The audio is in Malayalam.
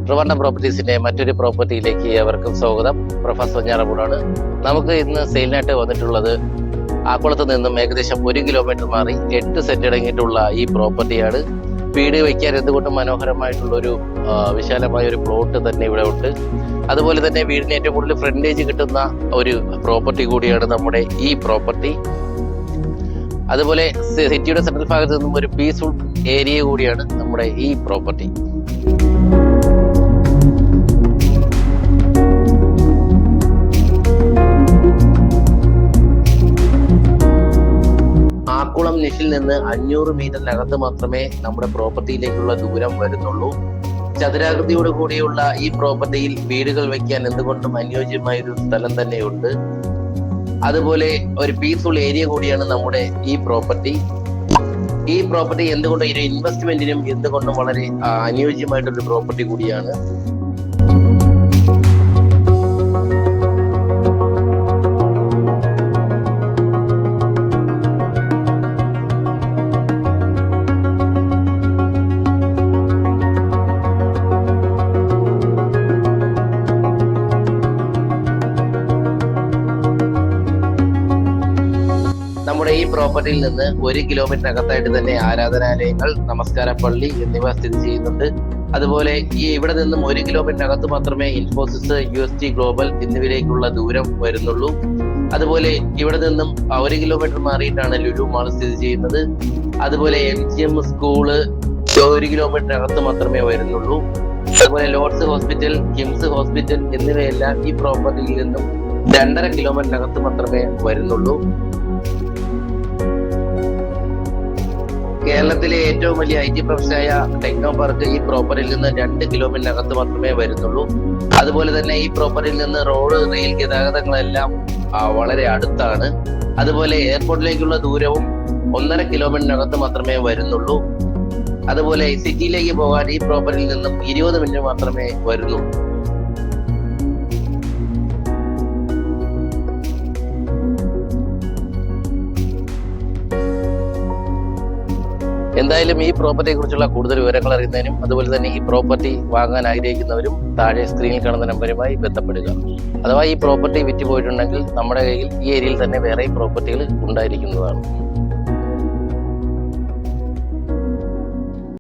ട്രിവാൻഡ്രം പ്രോപ്പർട്ടീസിന്റെ മറ്റൊരു പ്രോപ്പർട്ടിയിലേക്ക് അവർക്കും സ്വാഗതം. പ്രൊഫസർ ഞാറമൂടാണ്. നമുക്ക് ഇന്ന് സെയിലിനായിട്ട് വന്നിട്ടുള്ളത് ആക്കുളത്ത് നിന്നും ഏകദേശം 1 കിലോമീറ്റർ മാറി 8 സെന്റ് അടങ്ങിയിട്ടുള്ള ഈ പ്രോപ്പർട്ടിയാണ്. വീട് വയ്ക്കാൻ എന്തുകൊണ്ടും മനോഹരമായിട്ടുള്ള ഒരു വിശാലമായ ഒരു പ്ലോട്ട് തന്നെ ഇവിടെ ഉണ്ട്. അതുപോലെ തന്നെ വീടിന് ഏറ്റവും കൂടുതൽ ഫ്രണ്ടേജ് കിട്ടുന്ന ഒരു പ്രോപ്പർട്ടി കൂടിയാണ് നമ്മുടെ ഈ പ്രോപ്പർട്ടി. അതുപോലെ സിറ്റിയുടെ സെൻട്രൽ ഭാഗത്ത് നിന്നും ഒരു പീസ്ഫുൾ ഏരിയ കൂടിയാണ് നമ്മുടെ ഈ പ്രോപ്പർട്ടി. ആക്കുളം നിഷിൽ നിന്ന് 500 മീറ്ററിനകത്ത് മാത്രമേ നമ്മുടെ പ്രോപ്പർട്ടിയിലേക്കുള്ള ദൂരം വരുന്നുള്ളൂ. ചതുരാകൃതിയോട് കൂടിയുള്ള ഈ പ്രോപ്പർട്ടിയിൽ വീടുകൾ വയ്ക്കാൻ എന്തുകൊണ്ടും അനുയോജ്യമായ ഒരു സ്ഥലം തന്നെയുണ്ട്. അതുപോലെ ഒരു പീസ്ഫുൾ ഏരിയ കൂടിയാണ് നമ്മുടെ ഈ പ്രോപ്പർട്ടി. ഈ പ്രോപ്പർട്ടി എന്തുകൊണ്ടും ഒരു ഇൻവെസ്റ്റ്മെന്റിനും എന്തുകൊണ്ടും വളരെ അനുയോജ്യമായിട്ടൊരു പ്രോപ്പർട്ടി കൂടിയാണ്. നമ്മുടെ ഈ പ്രോപ്പർട്ടിയിൽ നിന്ന് 1 കിലോമീറ്ററിനകത്തായിട്ട് തന്നെ ആരാധനാലയങ്ങൾ, നമസ്കാര പള്ളി എന്നിവ സ്ഥിതി ചെയ്യുന്നുണ്ട്. അതുപോലെ ഇവിടെ നിന്നും 1 കിലോമീറ്ററിനകത്ത് മാത്രമേ ഇൻഫോസിസ്, UST ഗ്ലോബൽ എന്നിവയിലേക്കുള്ള ദൂരം വരുന്നുള്ളൂ. അതുപോലെ ഇവിടെ നിന്നും 1 കിലോമീറ്റർ മാറിയിട്ടാണ് ലുലു മാൾ സ്ഥിതി ചെയ്യുന്നത്. അതുപോലെ MGM സ്കൂള് 1 കിലോമീറ്ററിനകത്ത് മാത്രമേ വരുന്നുള്ളൂ. അതുപോലെ ലോർഡ്സ് ഹോസ്പിറ്റൽ, കിംസ് ഹോസ്പിറ്റൽ എന്നിവയെല്ലാം ഈ പ്രോപ്പർട്ടിയിൽ നിന്നും 2.5 കിലോമീറ്ററിനകത്ത് മാത്രമേ വരുന്നുള്ളൂ. കേരളത്തിലെ ഏറ്റവും വലിയ IT പ്രൊഫഷനായ ടെക്നോ പാർക്ക് ഈ പ്രോപ്പർട്ടിയിൽ നിന്ന് 2 കിലോമീറ്ററിനകത്ത് മാത്രമേ വരുന്നുള്ളൂ. അതുപോലെ തന്നെ ഈ പ്രോപ്പർട്ടിയിൽ നിന്ന് റോഡ്, റെയിൽ ഗതാഗതങ്ങളെല്ലാം വളരെ അടുത്താണ്. അതുപോലെ എയർപോർട്ടിലേക്കുള്ള ദൂരവും 1.5 കിലോമീറ്ററിനകത്ത് മാത്രമേ വരുന്നുള്ളൂ. അതുപോലെ സിറ്റിയിലേക്ക് പോകാൻ ഈ പ്രോപ്പർട്ടിയിൽ നിന്നും 20 മിനിറ്റ് മാത്രമേ വരുന്നുള്ളൂ. എന്തായാലും ഈ പ്രോപ്പർട്ടിയെ കുറിച്ചുള്ള കൂടുതൽ വിവരങ്ങൾ അറിയുന്നതിനും അതുപോലെ തന്നെ ഈ പ്രോപ്പർട്ടി വാങ്ങാൻ ആഗ്രഹിക്കുന്നവരും താഴെ സ്ക്രീനിൽ കാണുന്ന നമ്പറുമായി ബന്ധപ്പെടുക. അഥവാ ഈ പ്രോപ്പർട്ടി വിറ്റ് പോയിട്ടുണ്ടെങ്കിൽ നമ്മുടെ കയ്യിൽ ഈ ഏരിയയിൽ തന്നെ വേറെ പ്രോപ്പർട്ടികൾ ഉണ്ടായിരിക്കുന്നതാണ്.